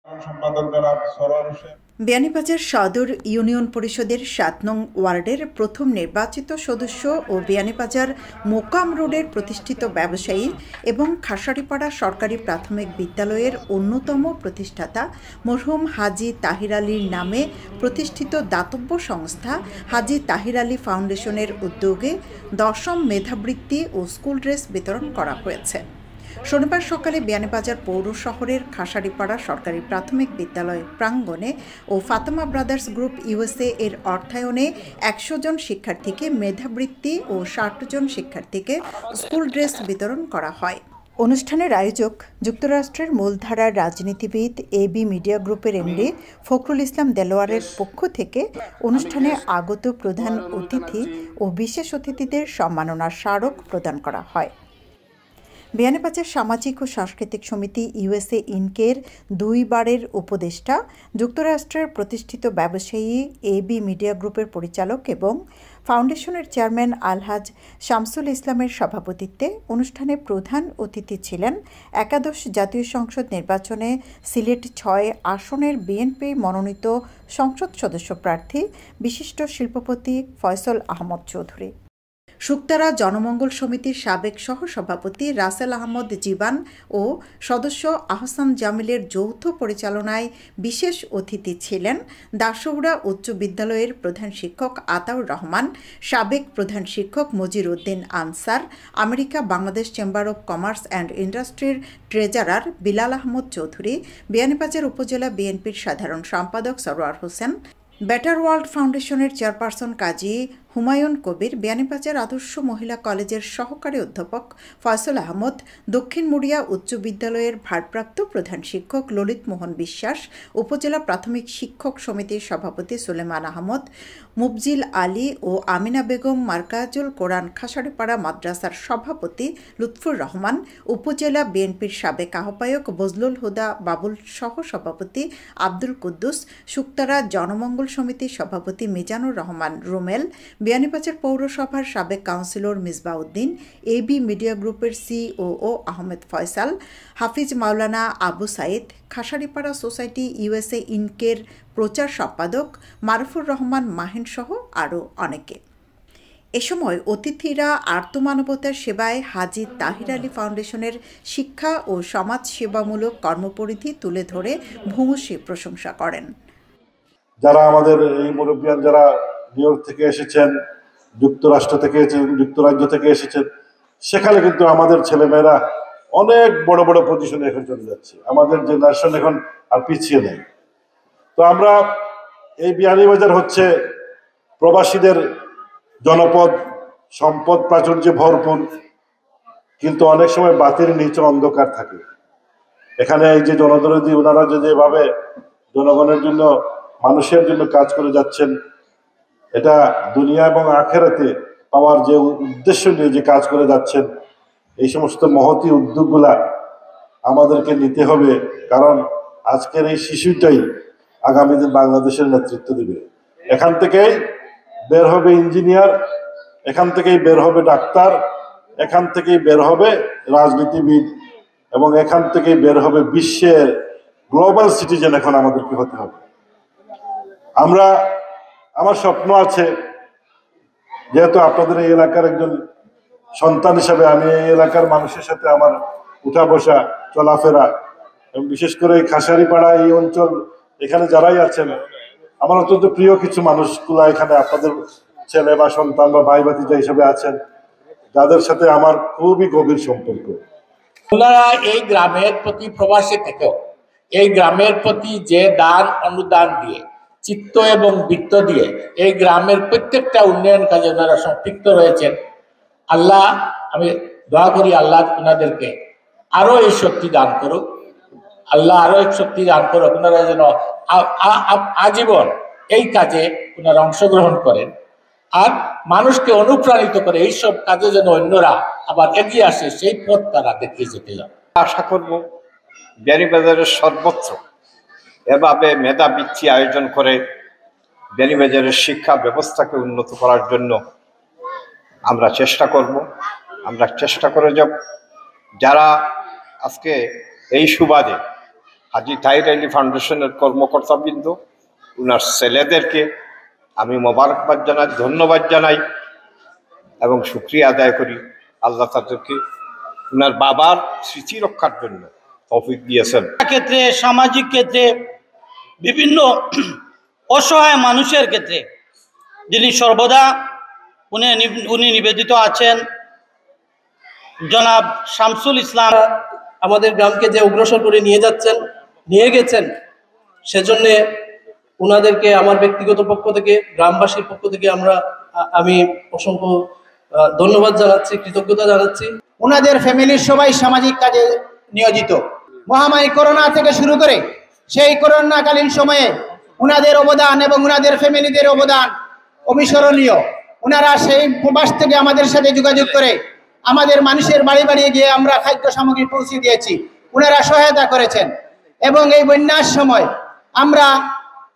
সম্পাদক জনাব সরোয়ার হোসেন। বিয়ানীবাজার সদর ইউনিয়ন পরিষদের ৭ নং ওয়ার্ডের প্রথম নির্বাচিত সদস্য ও বিয়ানীবাজার মোকাম রোডের প্রতিষ্ঠিত ব্যবসায়ী এবং খাসাড়িপাড়া সরকারি প্রাথমিক বিদ্যালয়ের অন্যতম প্রতিষ্ঠাতা মরহুম হাজী তাহির আলীর নামে প্রতিষ্ঠিত দাতব্য সংস্থা হাজী তাহির আলী ফাউন্ডেশনের উদ্যোগে ১০ম মেধাবৃত্তি ও স্কুল ড্রেস বিতরণ করা হয়েছে। শনিবার সকালে বিয়ানীবাজার পৌর শহরের খাসাড়িপাড়া সরকারি প্রাথমিক বিদ্যালয় প্রাঙ্গণে ও ফাতেমা ব্রাদার্স গ্রুপ ইউএসএ এর অর্থায়নে ১০০ জন শিক্ষার্থীকে মেধাবৃত্তি ও ৬০ জন শিক্ষার্থীকে স্কুল ড্রেস বিতরণ করা হয়। অনুষ্ঠানের আয়োজক যুক্তরাষ্ট্রের মূলধারার রাজনীতিবিদ এবি মিডিয়া গ্রুপের এমডি ফখরুল ইসলাম দেলোয়ারের পক্ষ থেকে অনুষ্ঠানে আগত প্রধান অতিথি ও বিশেষ অতিথিদের সম্মাননার স্মারক প্রদান করা হয়। বিয়ানীবাজার সামাজিক ও সাংস্কৃতিক সমিতি ইউএসএ ইনকের ২ বারের উপদেষ্টা, যুক্তরাষ্ট্রের প্রতিষ্ঠিত ব্যবসায়ী এবি মিডিয়া গ্রুপের পরিচালক এবং ফাউন্ডেশনের চেয়ারম্যান আলহাজ শামসুল ইসলামের সভাপতিত্বে অনুষ্ঠানে প্রধান অতিথি ছিলেন একাদশ জাতীয় সংসদ নির্বাচনে সিলেট ৬ আসনের বিএনপি মনোনীত সংসদ সদস্য প্রার্থী বিশিষ্ট শিল্পপতি ফয়সল আহমদ চৌধুরী, শুকতারা জনমঙ্গল সমিতির সাবেক সহসভাপতি রাসেল আহমদ জীবান ও সদস্য আহসান জামিলের যৌথ পরিচালনায় বিশেষ অতিথি ছিলেন দাসৌড়া উচ্চ বিদ্যালয়ের প্রধান শিক্ষক আতাউর রহমান, সাবেক প্রধান শিক্ষক Mojir Uddin answer, America Bangladesh chamber of commerce and ইন্ডাস্ট্রির ট্রেজারার বিলাল আহমদ চৌধুরী, বিয়ানীবাজার উপজেলা বিএনপির সাধারণ সম্পাদক সরোয়ার হোসেন, বেটার ওয়ার্ল্ড ফাউন্ডেশনের চেয়ারপারসন কাজী হুমায়ুন কবির, বিয়ানীবাজার আদর্শ মহিলা কলেজের সহকারী অধ্যাপক ফয়সল আহমদ, দক্ষিণ মুড়িয়া উচ্চ বিদ্যালয়ের ভারপ্রাপ্ত প্রধান শিক্ষক ললিত মোহন বিশ্বাস, উপজেলা প্রাথমিক শিক্ষক সমিতির সভাপতি সুলেমান আহমদ, মুবজিল আলী ও আমিনা বেগম, মার্কাজুল কোরআন খাসাড়িপাড়া মাদ্রাসার সভাপতি লুৎফুর রহমান, উপজেলা বিএনপির সাবেক আহ্বায়ক বজলুল হুদা বাবুল সহ সভাপতি আব্দুল কুদ্দুস, শুকতারা জনমঙ্গল সমিতির সভাপতি মিজানুর রহমান রুমেল, বিয়ানীবাজার পৌরসভার সাবেক কাউন্সিলর মিসবাউদ্দিন, এবি মিডিয়া গ্রুপের সিওও আহমেদ ফয়সাল, হাফিজ মাওলানা আবু সাইদ, খাসাড়িপাড়া সোসাইটি ইউএসএ ইনকের প্রচার সম্পাদক মারুফুর রহমান মাহিন সহ আরও অনেকে। এ সময় অতিথিরা আর্তমানবতার সেবায় হাজী তাহির আলী ফাউন্ডেশনের শিক্ষা ও সমাজ সেবামূলক কর্মপরিধি তুলে ধরে ভূয়সী প্রশংসা করেন। যারা আমাদের এই মুরব্বিয়ান যারা নিউ ইয়র্ক থেকে এসেছেন, যুক্তরাষ্ট্র থেকে যুক্তরাজ্য থেকে এসেছেন, সেখানে কিন্তু আমাদের ছেলেমেয়েরা অনেক বড় বড় পজিশনে এখন চলে যাচ্ছে। আমাদের জেনারেশন এখন আর পিছিয়ে নেই। তো আমরা এই বিয়ানীবাজার হচ্ছে প্রবাসীদের জনপদ, সম্পদ প্রাচুর্যে ভরপুর, কিন্তু অনেক সময় বাতির নিচে অন্ধকার থাকে। এখানে এই যে জনদরদি ওনারা যেভাবে জনগণের জন্য, মানুষের জন্য কাজ করে যাচ্ছেন, এটা দুনিয়া এবং আখেরাতে পাওয়ার যে উদ্দেশ্য নিয়ে যে কাজ করে যাচ্ছেন, এই সমস্ত মহতী উদ্যোগগুলা আমাদেরকে নিতে হবে। কারণ আজকের এই শিশুটাই আগামী দিন বাংলাদেশের নেতৃত্ব দেবে। এখান থেকেই বের হবে ইঞ্জিনিয়ার, এখান থেকেই বের হবে ডাক্তার, এখান থেকেই বের হবে রাজনীতিবিদ, এবং এখান থেকেই বের হবে বিশ্বের গ্লোবাল সিটিজেন। এখন আমাদেরকে হতে হবে। আমার স্বপ্ন আছে, যেহেতু আপনাদের এই এলাকার একজন সন্তান হিসাবে আমি এই এলাকার মানুষের সাথে আমার উঠা বসা চলাফেরা, এবং বিশেষ করে এই খাসাড়িপাড়া এই অঞ্চল, এখানে যারাই আছেন আমার অত্যন্ত প্রিয় কিছু মানুষগুলা এখানে আপনাদের ছেলে বা সন্তান বা ভাই ভাতিজা হিসেবে আছেন, যাদের সাথে আমার খুবই গভীর সম্পর্ক। ওনারা এই গ্রামের প্রতি প্রবাসী থেকেও এই গ্রামের প্রতি যে দান অনুদান দিয়ে, চিত্ত এবং বৃত্ত দিয়ে এই গ্রামের প্রত্যেকটা উন্নয়ন কাজে ওনারা সম্পৃক্ত রয়েছেন। আল্লাহ, আমি দোয়া করি আল্লাহ ওনাদেরকে আরো এই শক্তি দান করুক, আল্লাহ আরো এক শক্তি দান করুক, ওনারা যেন আজীবন এই কাজে ওনারা অংশগ্রহণ করেন আর মানুষকে অনুপ্রাণিত করে এইসব কাজে যেন অন্যরা আবার এগিয়ে আসে, সেই পথ তারা দেখিয়ে যেতে যান। আশা করব বিয়ানীবাজারের সর্বত্র এভাবে মেধাবৃত্তি আয়োজন করে বিয়ানীবাজারের শিক্ষা ব্যবস্থাকে উন্নত করার জন্য আমরা চেষ্টা করব। আমরা চেষ্টা করে যাব যারা আজকে এই সুবাদে হাজী তাহির আলী ফাউন্ডেশনের কর্মকর্তাবৃন্দ, ওনার ছেলেদেরকে আমি মোবারকবাদ জানাই, ধন্যবাদ জানাই এবং শুকরিয়া আদায় করি। আল্লাহ তাদেরকে ওনার বাবার স্মৃতি রক্ষার জন্য তৌফিক দিয়েছেন। ক্ষেত্রে, সামাজিক ক্ষেত্রে, বিভিন্ন অসহায় মানুষের ক্ষেত্রে যিনি সর্বদা উনি নিবেদিত আছেন, জনাব শামসুল ইসলাম। আমাদের গ্রামকে যে অগ্রসর করে নিয়ে গেছেন, সেজন্যে ওনাদেরকে আমার ব্যক্তিগত পক্ষ থেকে, গ্রামবাসীর পক্ষ থেকে আমি অসংখ্য ধন্যবাদ জানাচ্ছি, কৃতজ্ঞতা জানাচ্ছি। ওনাদের ফ্যামিলির সবাই সামাজিক কাজে নিয়োজিত। মহামারী করোনা থেকে শুরু করে সেই করোনাকালীন সময়ে ওনাদের অবদান এবং ওনাদের ফ্যামিলিদের অবদান অবিস্মরণীয়। ওনারা সেই প্রবাস থেকে আমাদের সাথে যোগাযোগ করে আমাদের মানুষের বাড়ি বাড়ি গিয়ে আমরা খাদ্য সামগ্রী পৌঁছে দিয়েছি, ওনারা সহায়তা করেছেন। এবং এই বন্যার সময়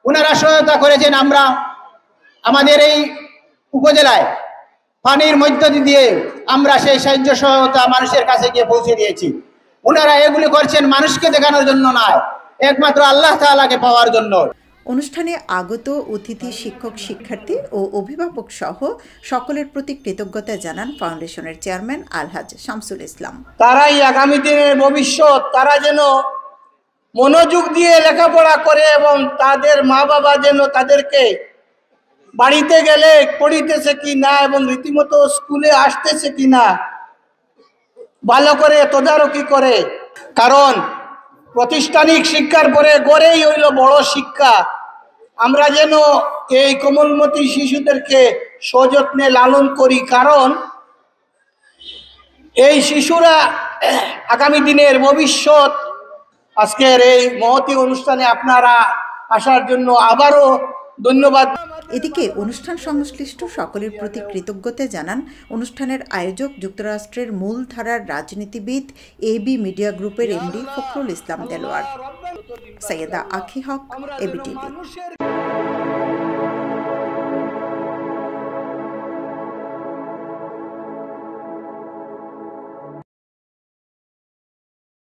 ওনারা সহায়তা করেছেন। আমরা আমাদের এই উপজেলায় পানির মধ্য দিয়ে আমরা সেই সাহায্য সহায়তা মানুষের কাছে গিয়ে পৌঁছে দিয়েছি। ওনারা এগুলি করছেন মানুষকে দেখানোর জন্য নয়, একমাত্র আল্লাহ তাআলাকে পাওয়ার জন্য। অনুষ্ঠানে আগত অতিথি শিক্ষক, শিক্ষার্থী ও অভিভাবক সহ সকলের প্রতি কৃতজ্ঞতা জানান ফাউন্ডেশনের চেয়ারম্যান আলহাজ শামসুল ইসলাম। তারাই আগামী দিনের ভবিষ্যৎ, তারা যেন মনোযোগ দিয়ে লেখাপড়া করে এবং তাদের মা বাবা যেন তাদেরকে বাড়িতে গেলে পড়িতেছে কি না এবং রীতিমতো স্কুলে আসতেছে কি না ভালো করে তদারকি করে। কারণ প্রাতিষ্ঠানিক শিক্ষার পরে গড়েই হইল বড় শিক্ষা। আমরা যেন এই কোমলমতি শিশুদেরকে সযত্নে লালন করি, কারণ এই শিশুরা আগামী দিনের ভবিষ্যৎ। আজকের এই মহতী অনুষ্ঠানে আপনারা আসার জন্য আবারও ধন্যবাদ। এদিকে অনুষ্ঠান সংশ্লিষ্ট সকলের প্রতি কৃতজ্ঞতা জানান অনুষ্ঠানের আয়োজক যুক্তরাষ্ট্রের মূলধারার রাজনীতিবিদ এবি মিডিয়া গ্রুপের এমডি ফখরুল ইসলাম দেলোয়ার। সৈয়দা আখি হক, এবিটিভি।